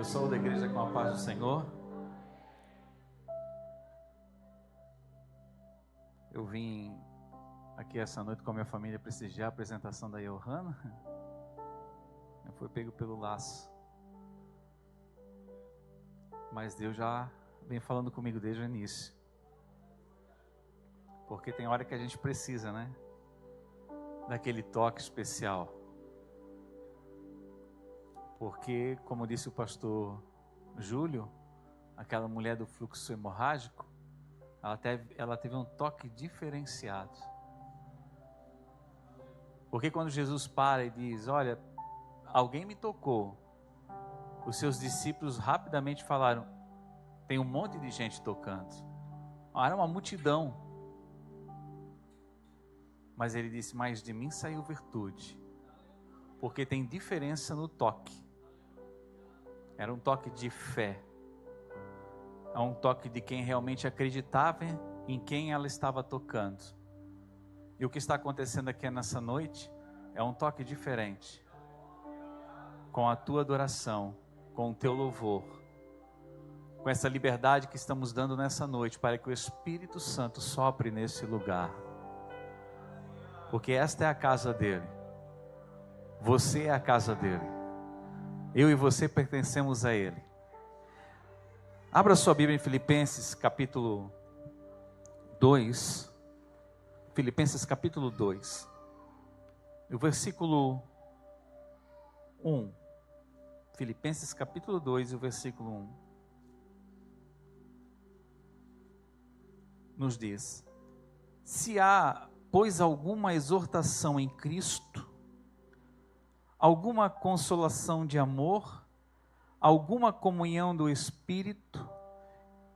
Eu sou da igreja com a paz do Senhor. Eu vim aqui essa noite com a minha família prestigiar a apresentação da Johanna. Eu fui pego pelo laço. Mas Deus já vem falando comigo desde o início. Porque tem hora que a gente precisa, né? Daquele toque especial. Porque, como disse o pastor Júlio, aquela mulher do fluxo hemorrágico, ela teve um toque diferenciado. Porque quando Jesus para e diz, olha, alguém me tocou, os seus discípulos rapidamente falaram, tem um monte de gente tocando. Era uma multidão. Mas ele disse, mas de mim saiu virtude. Porque tem diferença no toque. Era um toque de fé. É um toque de quem realmente acreditava em quem ela estava tocando. E o que está acontecendo aqui nessa noite é um toque diferente. Com a tua adoração, com o teu louvor, com essa liberdade que estamos dando nessa noite para que o Espírito Santo sopre nesse lugar. Porque esta é a casa dele. Você é a casa dele. Eu e você pertencemos a ele. Abra sua Bíblia em Filipenses capítulo 2. Filipenses capítulo 2. O versículo 1. Filipenses capítulo 2 e o versículo 1. Nos diz: se há, pois, alguma exortação em Cristo, alguma consolação de amor, alguma comunhão do Espírito,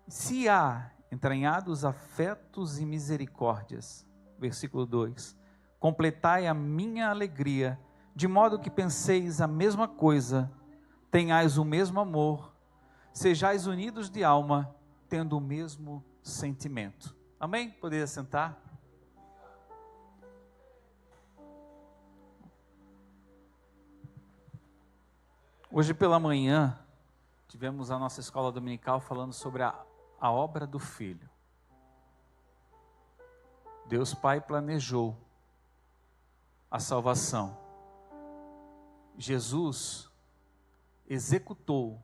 se há entranhados afetos e misericórdias. Versículo 2. Completai a minha alegria, de modo que penseis a mesma coisa, tenhais o mesmo amor, sejais unidos de alma, tendo o mesmo sentimento. Amém? Poderia sentar? Hoje pela manhã, tivemos a nossa escola dominical falando sobre a obra do Filho. Deus Pai planejou a salvação. Jesus executou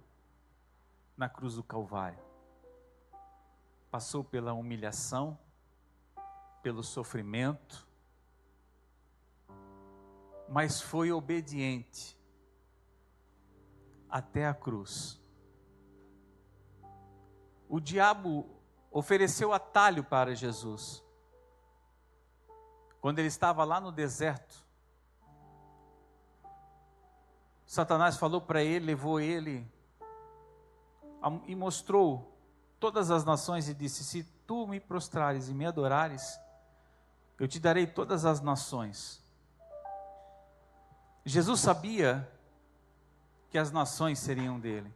na cruz do Calvário. Passou pela humilhação, pelo sofrimento, mas foi obediente até a cruz. O diabo ofereceu atalho para Jesus. Quando ele estava lá no deserto, Satanás falou para ele, levou ele e mostrou todas as nações e disse, se tu me prostrares e me adorares, eu te darei todas as nações. Jesus sabia que as nações seriam dele.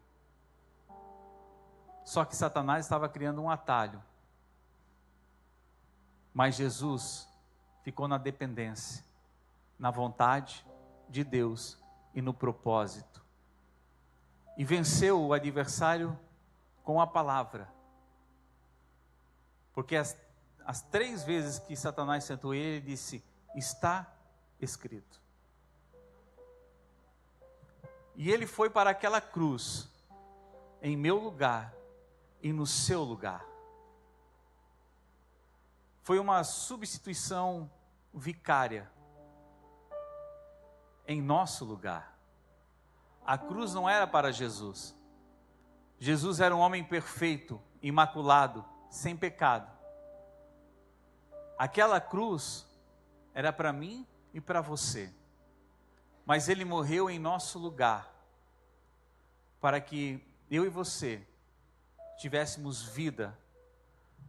Só que Satanás estava criando um atalho. Mas Jesus ficou na dependência, na vontade de Deus e no propósito. E venceu o adversário com a palavra. Porque as 3 vezes que Satanás tentou ele disse, está escrito. E ele foi para aquela cruz, em meu lugar e no seu lugar. Foi uma substituição vicária, em nosso lugar. A cruz não era para Jesus. Jesus era um homem perfeito, imaculado, sem pecado. Aquela cruz era para mim e para você. Mas ele morreu em nosso lugar, para que eu e você tivéssemos vida,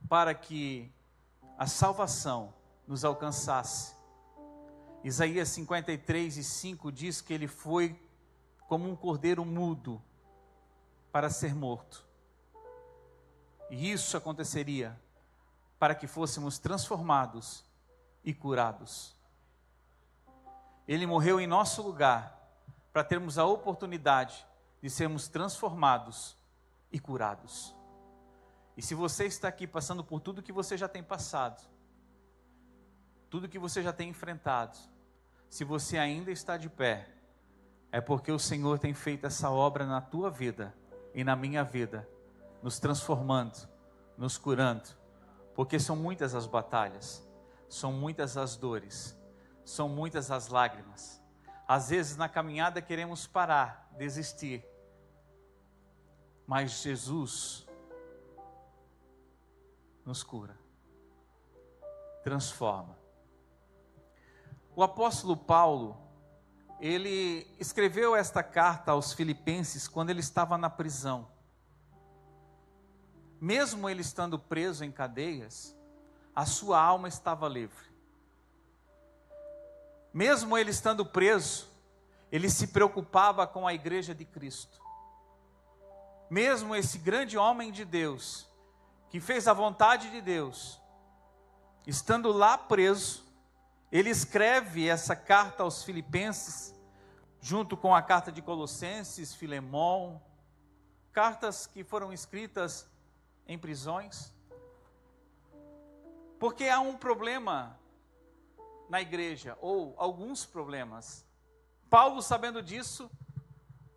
para que a salvação nos alcançasse. Isaías 53:5 diz que ele foi como um cordeiro mudo para ser morto. E isso aconteceria para que fôssemos transformados e curados. Ele morreu em nosso lugar para termos a oportunidade de sermos transformados e curados. E se você está aqui passando por tudo que você já tem passado, tudo que você já tem enfrentado, se você ainda está de pé, é porque o Senhor tem feito essa obra na tua vida e na minha vida, nos transformando, nos curando, porque são muitas as batalhas, são muitas as dores, são muitas as lágrimas. Às vezes na caminhada queremos parar, desistir, mas Jesus nos cura, transforma. O apóstolo Paulo, ele escreveu esta carta aos Filipenses quando ele estava na prisão. Mesmo ele estando preso em cadeias, a sua alma estava livre. Mesmo ele estando preso, ele se preocupava com a igreja de Cristo. Mesmo esse grande homem de Deus, que fez a vontade de Deus, estando lá preso, ele escreve essa carta aos Filipenses, junto com a carta de Colossenses, Filemão, cartas que foram escritas em prisões, porque há um problema na igreja, ou alguns problemas. Paulo, sabendo disso,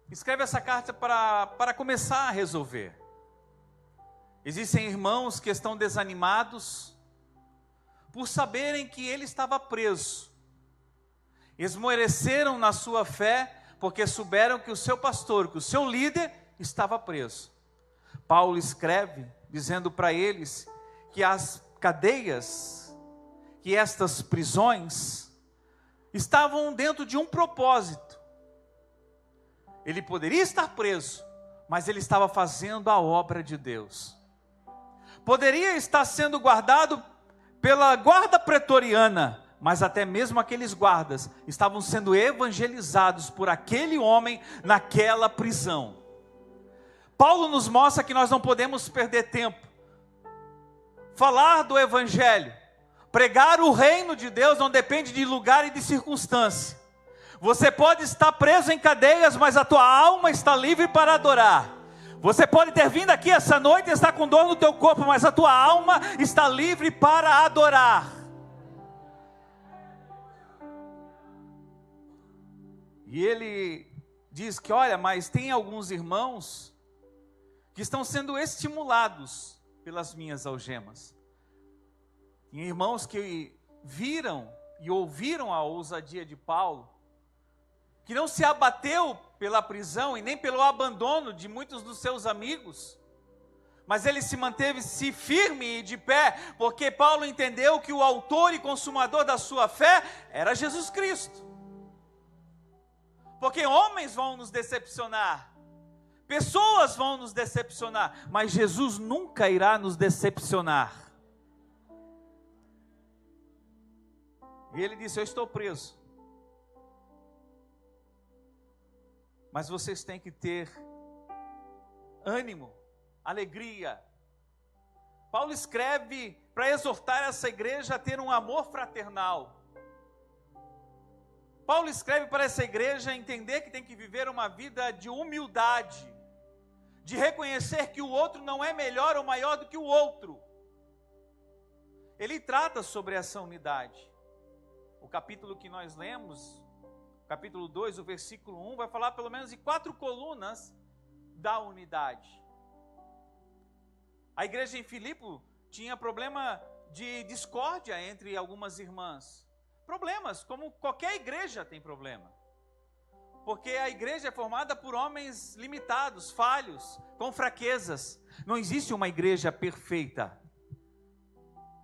escreve essa carta para começar a resolver. Existem irmãos que estão desanimados, por saberem que ele estava preso, esmoreceram na sua fé, porque souberam que o seu pastor, que o seu líder estava preso. Paulo escreve, dizendo para eles, que as cadeias, que estas prisões, estavam dentro de um propósito. Ele poderia estar preso, mas ele estava fazendo a obra de Deus. Poderia estar sendo guardado pela guarda pretoriana, mas até mesmo aqueles guardas estavam sendo evangelizados por aquele homem naquela prisão. Paulo nos mostra que nós não podemos perder tempo. Falar do evangelho, pregar o reino de Deus não depende de lugar e de circunstância. Você pode estar preso em cadeias, mas a tua alma está livre para adorar. Você pode ter vindo aqui essa noite e estar com dor no teu corpo, mas a tua alma está livre para adorar. E ele diz que, olha, mas tem alguns irmãos que estão sendo estimulados pelas minhas algemas. Tem irmãos que viram e ouviram a ousadia de Paulo, que não se abateu pela prisão e nem pelo abandono de muitos dos seus amigos, mas ele se manteve-se firme e de pé, porque Paulo entendeu que o autor e consumador da sua fé era Jesus Cristo. Porque homens vão nos decepcionar, pessoas vão nos decepcionar, mas Jesus nunca irá nos decepcionar. E ele disse: eu estou preso, mas vocês têm que ter ânimo, alegria. Paulo escreve para exortar essa igreja a ter um amor fraternal. Paulo escreve para essa igreja entender que tem que viver uma vida de humildade, de reconhecer que o outro não é melhor ou maior do que o outro. Ele trata sobre essa unidade. O capítulo que nós lemos, capítulo 2, o versículo 1, vai falar pelo menos de 4 colunas da unidade. A igreja em Filipe tinha problema de discórdia entre algumas irmãs. Problemas, como qualquer igreja tem problema. Porque a igreja é formada por homens limitados, falhos, com fraquezas. Não existe uma igreja perfeita.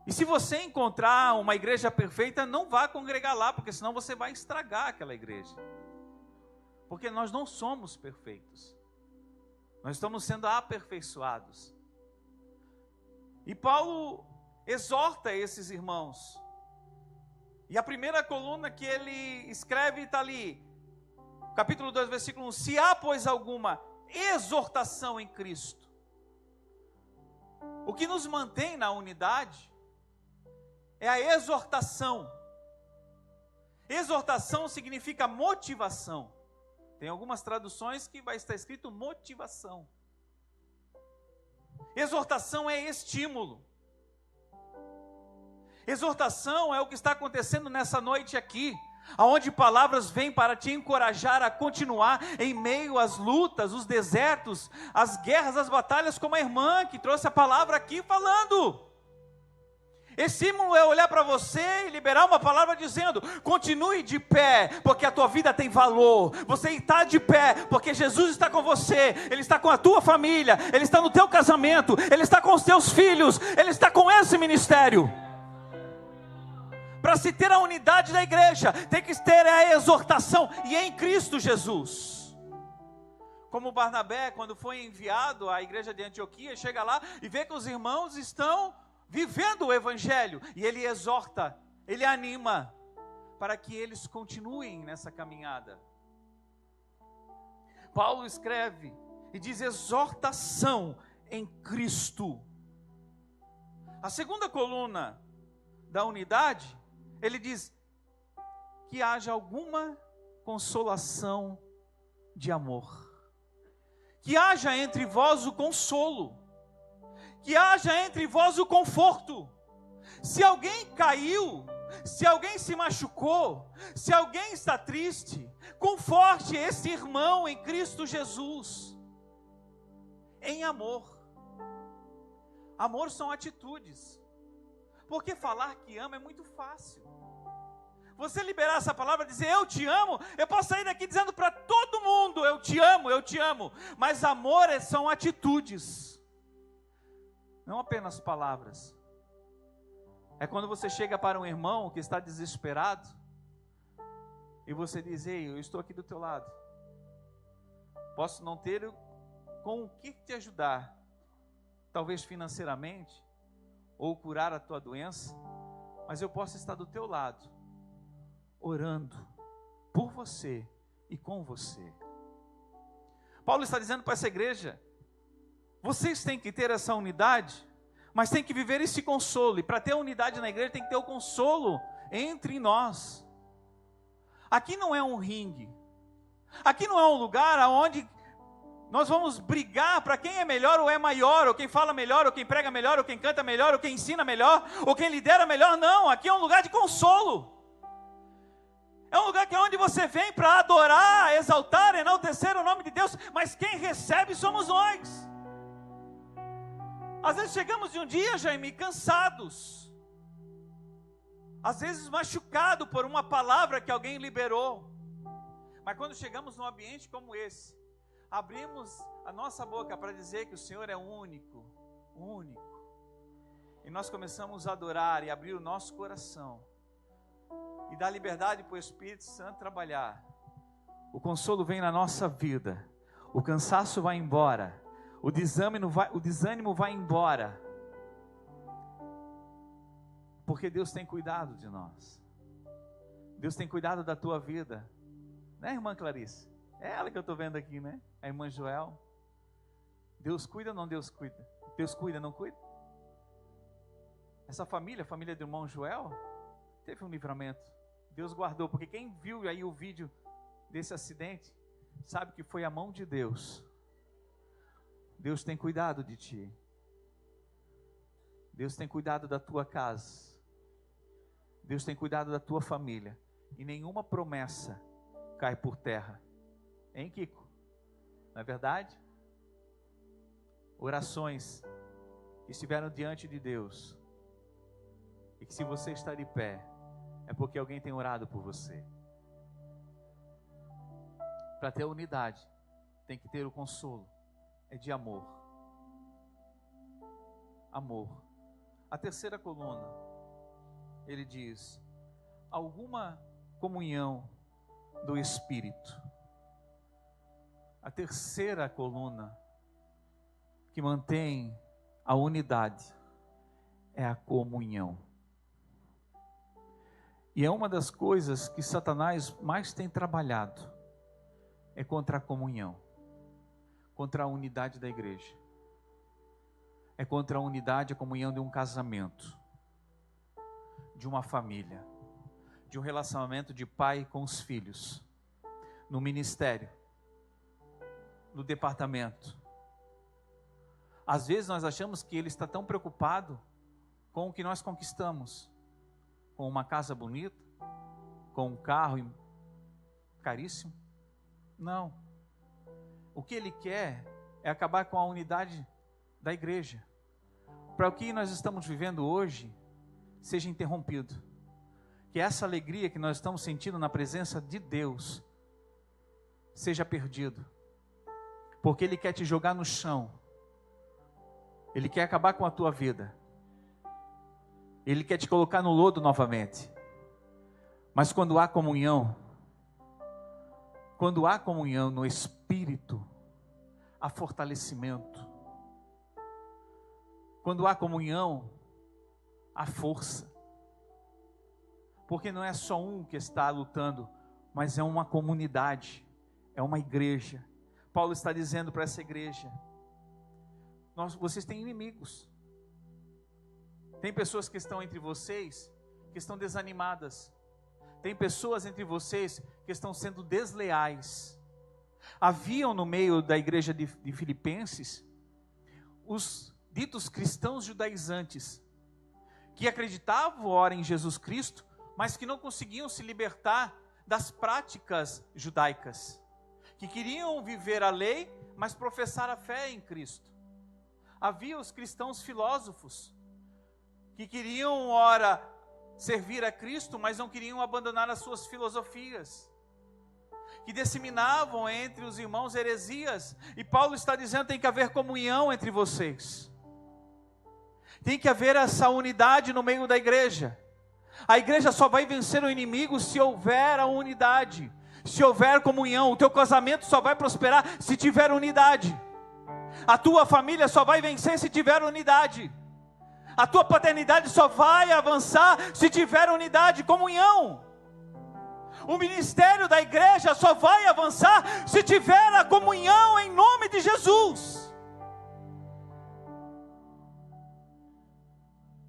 E se você encontrar uma igreja perfeita, não vá congregar lá, porque senão você vai estragar aquela igreja. Porque nós não somos perfeitos. Nós estamos sendo aperfeiçoados. E Paulo exorta esses irmãos. E a primeira coluna que ele escreve está ali, capítulo 2, versículo 1. Se há, pois, alguma exortação em Cristo. O que nos mantém na unidade é a exortação. Exortação significa motivação. Tem algumas traduções que vai estar escrito motivação. Exortação é estímulo. Exortação é o que está acontecendo nessa noite aqui, aonde palavras vêm para te encorajar a continuar em meio às lutas, os desertos, as guerras, as batalhas, como a irmã que trouxe a palavra aqui falando. Estímulo é olhar para você e liberar uma palavra dizendo: continue de pé, porque a tua vida tem valor. Você está de pé, porque Jesus está com você. Ele está com a tua família, Ele está no teu casamento, Ele está com os teus filhos, Ele está com esse ministério. Para se ter a unidade da igreja, tem que ter a exortação, e em Cristo Jesus. Como Barnabé, quando foi enviado à igreja de Antioquia, chega lá e vê que os irmãos estão vivendo o evangelho, e ele exorta, ele anima, para que eles continuem nessa caminhada. Paulo escreve e diz: exortação em Cristo. A segunda coluna da unidade, ele diz que haja alguma consolação de amor, que haja entre vós o consolo, que haja entre vós o conforto. Se alguém caiu, se alguém se machucou, se alguém está triste, conforte esse irmão em Cristo Jesus, em amor. Amor são atitudes, porque falar que ama é muito fácil. Você liberar essa palavra, dizer eu te amo, eu posso sair daqui dizendo para todo mundo eu te amo, mas amor são atitudes, não apenas palavras. É quando você chega para um irmão que está desesperado e você diz: ei, eu estou aqui do teu lado, posso não ter com o que te ajudar, talvez financeiramente, ou curar a tua doença, mas eu posso estar do teu lado, orando por você e com você. Paulo está dizendo para essa igreja: vocês têm que ter essa unidade, mas tem que viver esse consolo, e para ter unidade na igreja tem que ter o consolo entre nós. Aqui não é um ringue, aqui não é um lugar onde nós vamos brigar para quem é melhor ou é maior, ou quem fala melhor, ou quem prega melhor, ou quem canta melhor, ou quem ensina melhor, ou quem lidera melhor. Não, aqui é um lugar de consolo. É um lugar que é onde você vem para adorar, exaltar, enaltecer o nome de Deus, mas quem recebe somos nós. Às vezes chegamos de um dia, Jaime, cansados, às vezes machucado por uma palavra que alguém liberou, mas quando chegamos num ambiente como esse, abrimos a nossa boca para dizer que o Senhor é único, e nós começamos a adorar e abrir o nosso coração, e dar liberdade para o Espírito Santo trabalhar. O consolo vem na nossa vida, o cansaço vai embora, o desânimo vai embora, porque Deus tem cuidado de nós. Deus tem cuidado da tua vida, né, irmã Clarice? É ela que eu estou vendo aqui, né? A irmã Joel. Deus cuida ou não Deus cuida? Deus cuida, não cuida? Essa família, a família do irmão Joel, teve um livramento. Deus guardou, porque quem viu aí o vídeo desse acidente, sabe que foi a mão de Deus. Deus tem cuidado de ti. Deus tem cuidado da tua casa. Deus tem cuidado da tua família. E nenhuma promessa cai por terra. Hein, Kiko? Não é verdade? Orações que estiveram diante de Deus, e que se você está de pé, é porque alguém tem orado por você. Para ter unidade, tem que ter o consolo, é de amor. Amor. A terceira coluna, ele diz: alguma comunhão do Espírito. A terceira coluna que mantém a unidade é a comunhão. E é uma das coisas que Satanás mais tem trabalhado, é contra a comunhão, contra a unidade da igreja, é contra a unidade, a comunhão de um casamento, de uma família, de um relacionamento de pai com os filhos, no ministério, no departamento. Às vezes nós achamos que Ele está tão preocupado com o que nós conquistamos, com uma casa bonita, com um carro caríssimo. Não. O que Ele quer é acabar com a unidade da igreja, para o que nós estamos vivendo hoje seja interrompido, que essa alegria que nós estamos sentindo na presença de Deus seja perdido, porque Ele quer te jogar no chão, Ele quer acabar com a tua vida, Ele quer te colocar no lodo novamente. Mas quando há comunhão no Espírito, há fortalecimento. Quando há comunhão, há força. Porque não é só um que está lutando, mas é uma comunidade, é uma igreja. Paulo está dizendo para essa igreja: vocês têm inimigos. Tem pessoas que estão entre vocês, que estão desanimadas. Tem pessoas entre vocês que estão sendo desleais. Haviam no meio da igreja de Filipenses os ditos cristãos judaizantes, que acreditavam ora em Jesus Cristo, mas que não conseguiam se libertar das práticas judaicas, que queriam viver a lei, mas professar a fé em Cristo. Havia os cristãos filósofos, que queriam ora servir a Cristo, mas não queriam abandonar as suas filosofias, que disseminavam entre os irmãos heresias. E Paulo está dizendo: tem que haver comunhão entre vocês, tem que haver essa unidade no meio da igreja. A igreja só vai vencer o inimigo se houver a unidade, se houver comunhão. O teu casamento só vai prosperar se tiver unidade. A tua família só vai vencer se tiver unidade. A tua paternidade só vai avançar se tiver unidade, comunhão. O ministério da igreja só vai avançar se tiver a comunhão em nome de Jesus.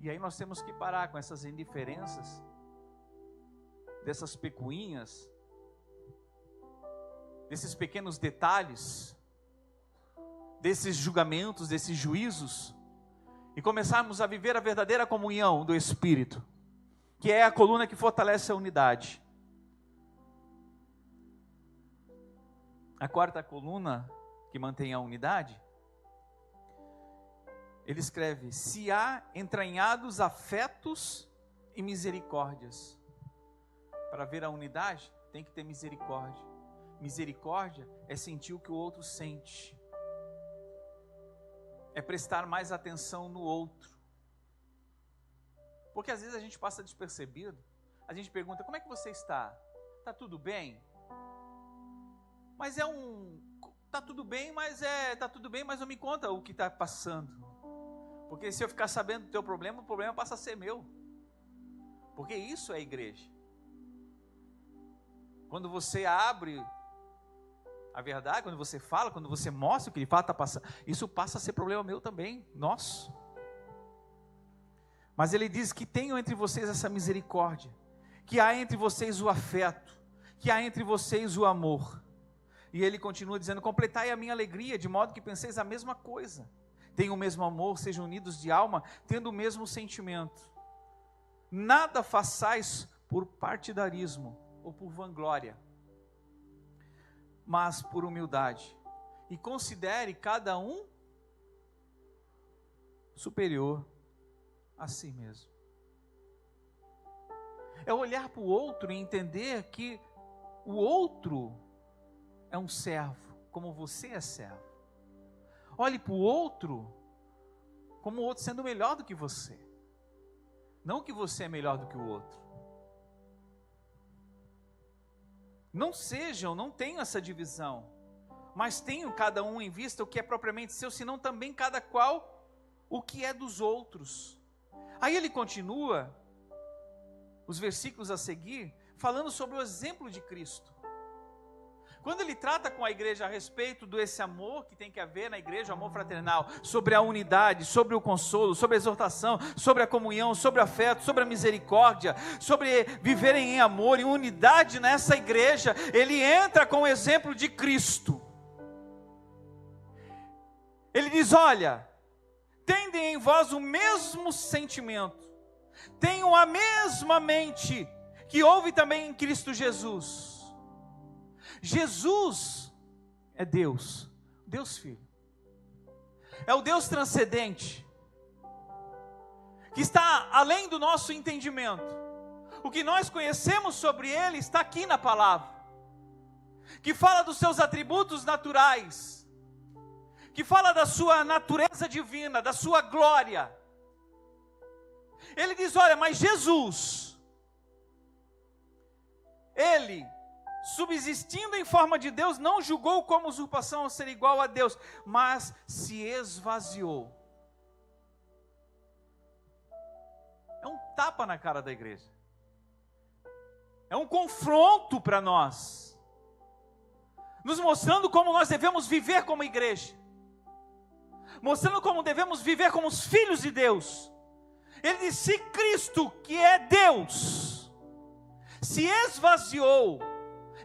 E aí nós temos que parar com essas indiferenças, dessas picuinhas, desses pequenos detalhes, desses julgamentos, desses juízos, e começarmos a viver a verdadeira comunhão do Espírito, que é a coluna que fortalece a unidade. A quarta coluna que mantém a unidade, ele escreve: se há entranhados afetos e misericórdias. Para ver a unidade, tem que ter misericórdia. Misericórdia é sentir o que o outro sente, é prestar mais atenção no outro. Porque às vezes a gente passa despercebido, a gente pergunta: como é que você está? Está tudo bem? Mas está tudo bem, está tudo bem, mas não me conta o que está passando. Porque se eu ficar sabendo do teu problema, o problema passa a ser meu. Porque isso é igreja. Quando você abre a verdade, quando você fala, quando você mostra o que de fato está passando, isso passa a ser problema meu também, nosso. Mas ele diz que tenham entre vocês essa misericórdia, que há entre vocês o afeto, que há entre vocês o amor. E ele continua dizendo: completai a minha alegria, de modo que penseis a mesma coisa, tenham o mesmo amor, sejam unidos de alma, tendo o mesmo sentimento. Nada façais por partidarismo ou por vanglória, mas por humildade, e considere cada um superior a si mesmo. É olhar para o outro e entender que o outro é um servo, como você é servo. Olhe para o outro como o outro sendo melhor do que você, não que você é melhor do que o outro. Não tenham essa divisão, mas tenham cada um em vista o que é propriamente seu, senão também cada qual o que é dos outros. Aí ele continua, os versículos a seguir, falando sobre o exemplo de Cristo. Quando ele trata com a igreja a respeito desse amor que tem que haver na igreja, o amor fraternal, sobre a unidade, sobre o consolo, sobre a exortação, sobre a comunhão, sobre o afeto, sobre a misericórdia, sobre viverem em amor, em unidade nessa igreja, ele entra com o exemplo de Cristo. Ele diz: olha, tendem em vós o mesmo sentimento, tenham a mesma mente que houve também em Cristo Jesus. Jesus é Deus, Deus Filho. É o Deus transcendente, que está além do nosso entendimento. O que nós conhecemos sobre Ele está aqui na palavra, que fala dos seus atributos naturais, que fala da sua natureza divina, da sua glória. Ele diz: olha, mas Jesus, Ele, subsistindo em forma de Deus, não julgou como usurpação ser igual a Deus, mas se esvaziou. É um tapa na cara da igreja. É um confronto para nós, nos mostrando como nós devemos viver como igreja, mostrando como devemos viver como os filhos de Deus. Ele diz: se Cristo, que é Deus, se esvaziou,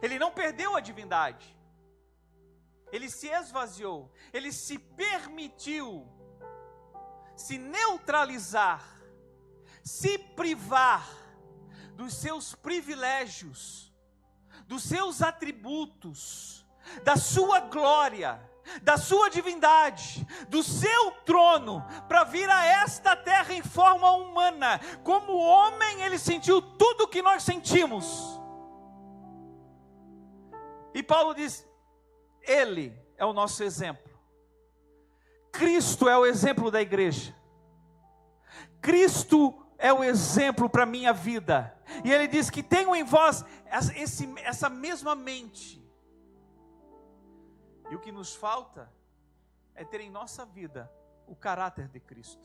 Ele não perdeu a divindade, Ele se esvaziou, Ele se permitiu se neutralizar, se privar dos seus privilégios, dos seus atributos, da sua glória, da sua divindade, do seu trono, para vir a esta terra em forma humana. Como homem, Ele sentiu tudo o que nós sentimos. E Paulo diz: Ele é o nosso exemplo. Cristo é o exemplo da igreja. Cristo é o exemplo para a minha vida. E Ele diz que tenho em vós essa mesma mente. E o que nos falta é ter em nossa vida o caráter de Cristo.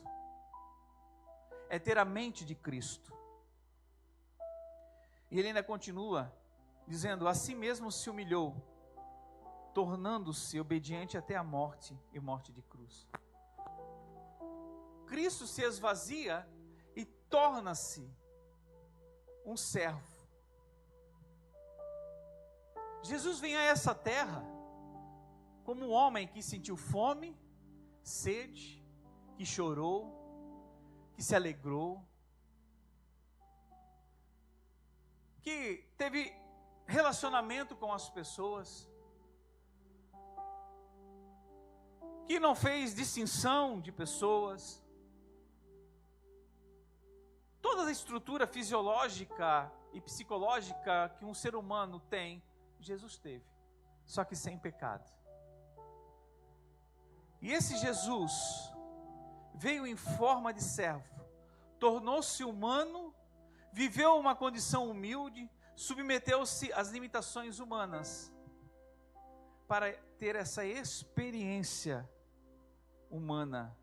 É ter a mente de Cristo. E ele ainda continua dizendo: a si mesmo se humilhou, tornando-se obediente até a morte e morte de cruz. Cristo se esvazia e torna-se um servo. Jesus vem a essa terra como um homem que sentiu fome, sede, que chorou, que se alegrou, que teve relacionamento com as pessoas, que não fez distinção de pessoas. Toda a estrutura fisiológica e psicológica que um ser humano tem, Jesus teve, só que sem pecado. E esse Jesus veio em forma de servo, tornou-se humano, viveu uma condição humilde, submeteu-se às limitações humanas, para ter essa experiência humana.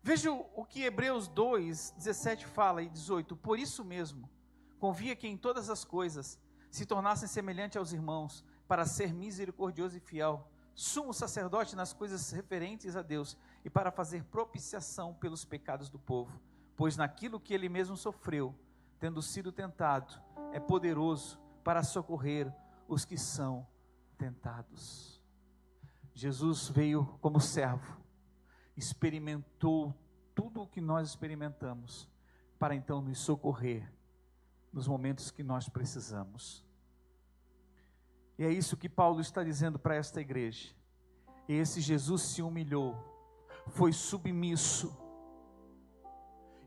Veja o que Hebreus 2, 17 fala e 18. Por isso mesmo, convia que em todas as coisas se tornassem semelhantes aos irmãos, para ser misericordioso e fiel, sumo sacerdote nas coisas referentes a Deus, e para fazer propiciação pelos pecados do povo, pois naquilo que ele mesmo sofreu, tendo sido tentado, é poderoso para socorrer os que são tentados. Jesus veio como servo, experimentou tudo o que nós experimentamos, para então nos socorrer nos momentos que nós precisamos. E é isso que Paulo está dizendo para esta igreja. E esse Jesus se humilhou, foi submisso,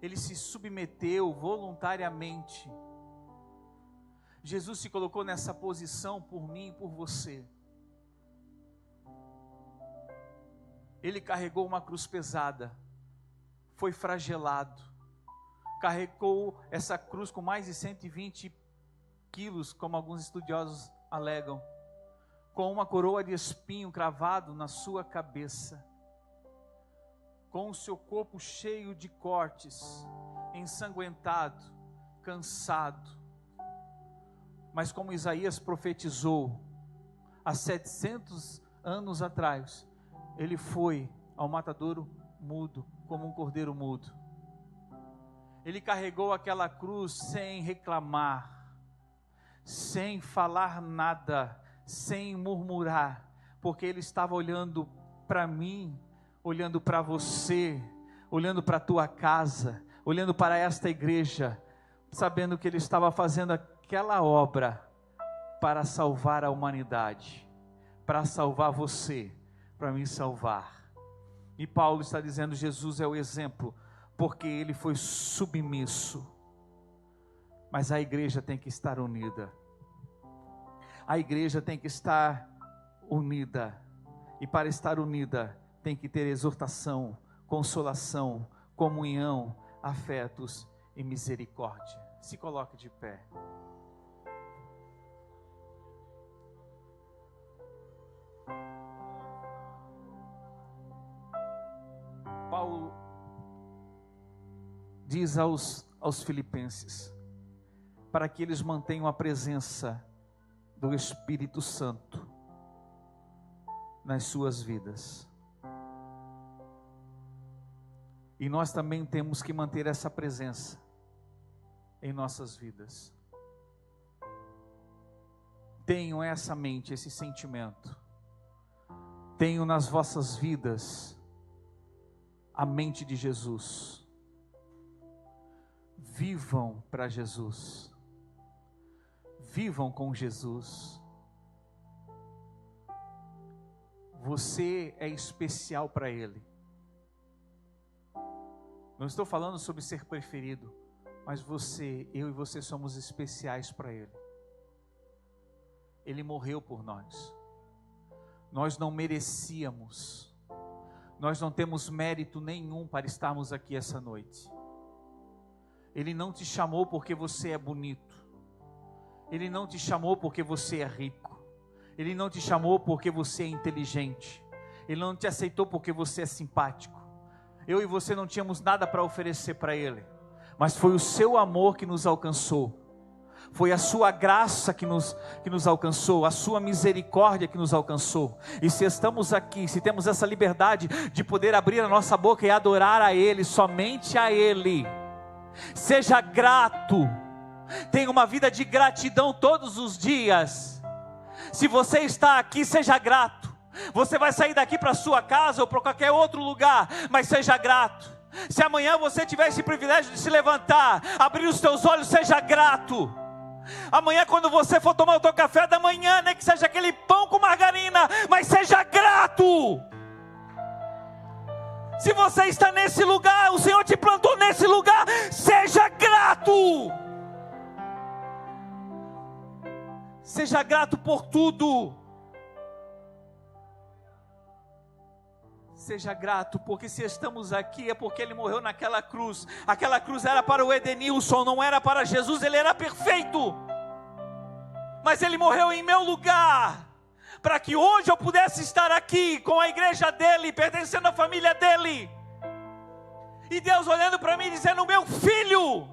ele se submeteu voluntariamente. Jesus se colocou nessa posição por mim e por você. Ele carregou uma cruz pesada, foi flagelado, carregou essa cruz com mais de 120 quilos, como alguns estudiosos alegam, com uma coroa de espinho cravado na sua cabeça, com o seu corpo cheio de cortes, ensanguentado, cansado. Mas como Isaías profetizou há 700 anos atrás, ele foi ao matadouro mudo, como um cordeiro mudo. Ele carregou aquela cruz sem reclamar, sem falar nada, sem murmurar, porque Ele estava olhando para mim, olhando para você, olhando para a tua casa, olhando para esta igreja, sabendo que Ele estava fazendo aquela obra para salvar a humanidade, para salvar você, para me salvar. E Paulo está dizendo, Jesus é o exemplo, porque Ele foi submisso, mas a igreja tem que estar unida, a igreja tem que estar unida, e para estar unida, tem que ter exortação, consolação, comunhão, afetos e misericórdia. Se coloque de pé. Paulo diz aos filipenses, para que eles mantenham a presença do Espírito Santo nas suas vidas. E nós também temos que manter essa presença em nossas vidas. Tenham essa mente, esse sentimento. Tenham nas vossas vidas a mente de Jesus. Vivam para Jesus. Vivam com Jesus. Você é especial para Ele. Não estou falando sobre ser preferido, mas eu e você somos especiais para Ele. Ele morreu por nós. Nós não merecíamos. Nós não temos mérito nenhum para estarmos aqui essa noite. Ele não te chamou porque você é bonito. Ele não te chamou porque você é rico. Ele não te chamou porque você é inteligente. Ele não te aceitou porque você é simpático. Eu e você não tínhamos nada para oferecer para Ele, mas foi o seu amor que nos alcançou, foi a sua graça que nos alcançou, a sua misericórdia que nos alcançou. E se estamos aqui, se temos essa liberdade de poder abrir a nossa boca e adorar a Ele, somente a Ele, seja grato, tenha uma vida de gratidão todos os dias. Se você está aqui, seja grato. Você vai sair daqui para sua casa ou para qualquer outro lugar, mas seja grato. Se amanhã você tiver esse privilégio de se levantar, abrir os teus olhos, seja grato. Amanhã quando você for tomar o teu café da manhã, nem que seja aquele pão com margarina, mas seja grato. Se você está nesse lugar, o Senhor te plantou nesse lugar, seja grato. Seja grato por tudo. Seja grato, porque se estamos aqui é porque Ele morreu naquela cruz. Aquela cruz era para o Edenilson, não era para Jesus. Ele era perfeito, mas Ele morreu em meu lugar, para que hoje eu pudesse estar aqui com a igreja dEle, pertencendo à família dEle. E Deus olhando para mim dizendo, meu filho.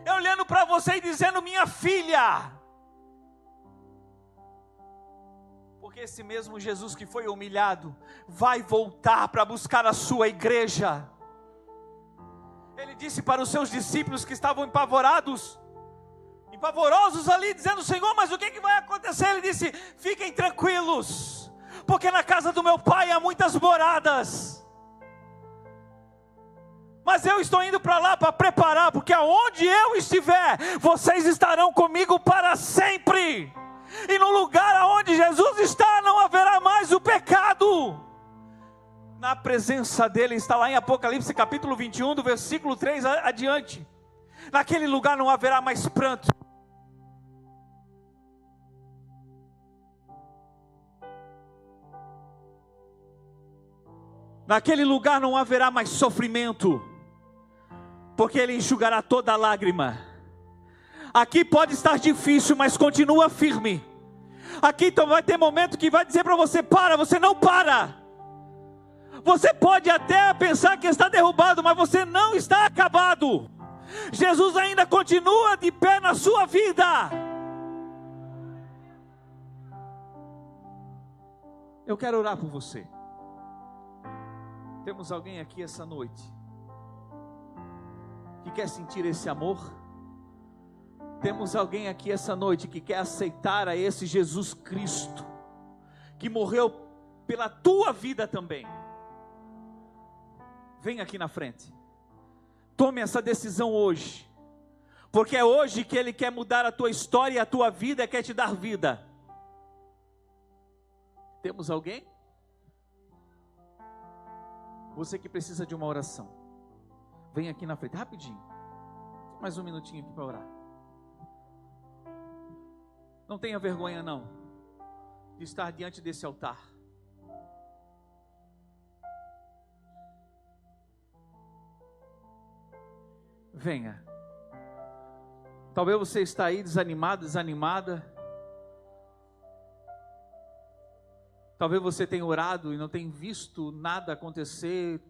Eu olhando para você e dizendo, minha filha. Porque esse mesmo Jesus que foi humilhado, vai voltar para buscar a sua igreja. Ele disse para os seus discípulos que estavam pavorosos ali, dizendo, Senhor, mas o que vai acontecer? Ele disse, fiquem tranquilos, porque na casa do meu Pai há muitas moradas. Mas eu estou indo para lá para preparar, porque aonde eu estiver, vocês estarão comigo para sempre. E no lugar aonde Jesus está, não haverá mais o pecado. Na presença dEle, está lá em Apocalipse capítulo 21, do versículo 3 adiante. Naquele lugar não haverá mais pranto. Naquele lugar não haverá mais sofrimento, porque Ele enxugará toda a lágrima. Aqui pode estar difícil, mas continua firme. Aqui então vai ter momento que vai dizer para você, para, você não para. Você pode até pensar que está derrubado, mas você não está acabado. Jesus ainda continua de pé na sua vida. Eu quero orar por você. Temos alguém aqui essa noite que quer sentir esse amor? Temos alguém aqui essa noite que quer aceitar a esse Jesus Cristo que morreu pela tua vida também. Vem aqui na frente. Tome essa decisão hoje, porque é hoje que Ele quer mudar a tua história e a tua vida, quer te dar vida. Temos alguém? Você que precisa de uma oração, vem aqui na frente, rapidinho. Mais um minutinho aqui para orar. Não tenha vergonha não, de estar diante desse altar. Venha. Talvez você está aí desanimado, desanimada. Talvez você tenha orado e não tenha visto nada acontecer.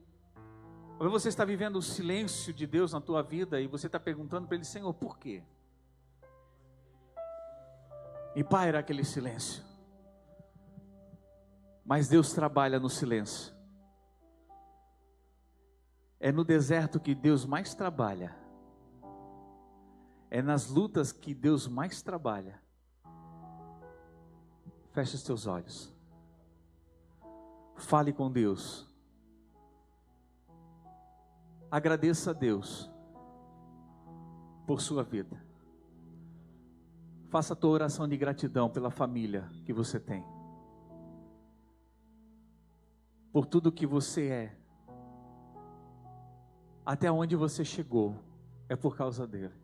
Talvez você está vivendo o silêncio de Deus na tua vida e você está perguntando para Ele: Senhor, por quê? E paira aquele silêncio. Mas Deus trabalha no silêncio. É no deserto que Deus mais trabalha. É nas lutas que Deus mais trabalha. Feche os teus olhos. Fale com Deus. Agradeça a Deus por sua vida. Faça a tua oração de gratidão pela família que você tem. Por tudo que você é. Até onde você chegou é por causa dele.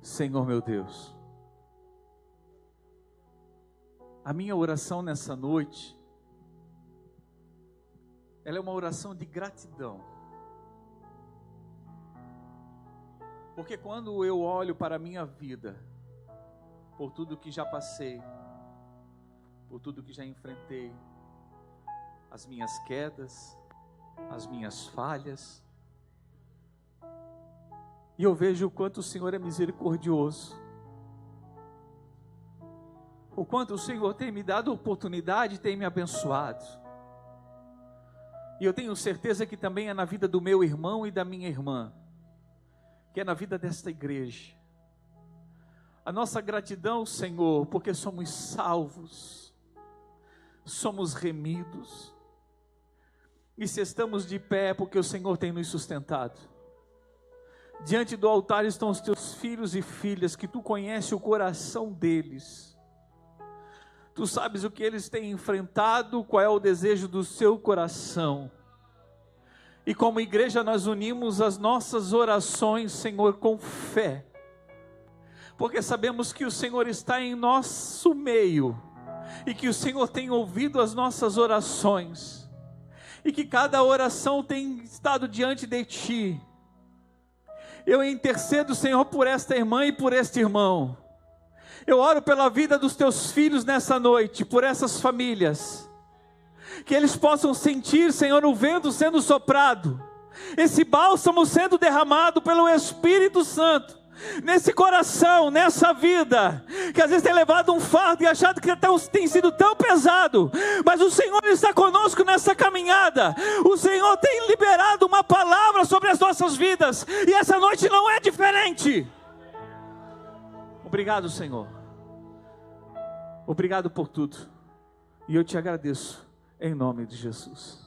Senhor meu Deus, a minha oração nessa noite, ela é uma oração de gratidão. Porque quando eu olho para a minha vida, por tudo que já passei, por tudo que já enfrentei, as minhas quedas, as minhas falhas, e eu vejo o quanto o Senhor é misericordioso, o quanto o Senhor tem me dado oportunidade, tem me abençoado, e eu tenho certeza que também é na vida do meu irmão e da minha irmã, que é na vida desta igreja. A nossa gratidão, Senhor, porque somos salvos, somos remidos, e se estamos de pé, porque o Senhor tem nos sustentado. Diante do altar estão os teus filhos e filhas, que tu conheces o coração deles. Tu sabes o que eles têm enfrentado, qual é o desejo do seu coração. E como igreja nós unimos as nossas orações, Senhor, com fé. Porque sabemos que o Senhor está em nosso meio. E que o Senhor tem ouvido as nossas orações. E que cada oração tem estado diante de Ti. Eu intercedo, Senhor, por esta irmã e por este irmão. Eu oro pela vida dos Teus filhos nessa noite, por essas famílias. Que eles possam sentir, Senhor, o vento sendo soprado. Esse bálsamo sendo derramado pelo Espírito Santo. Nesse coração, nessa vida, que às vezes tem levado um fardo e achado que tem sido tão pesado, mas o Senhor está conosco nessa caminhada. O Senhor tem liberado uma palavra sobre as nossas vidas, e essa noite não é diferente. Obrigado, Senhor. Obrigado por tudo, e eu te agradeço em nome de Jesus.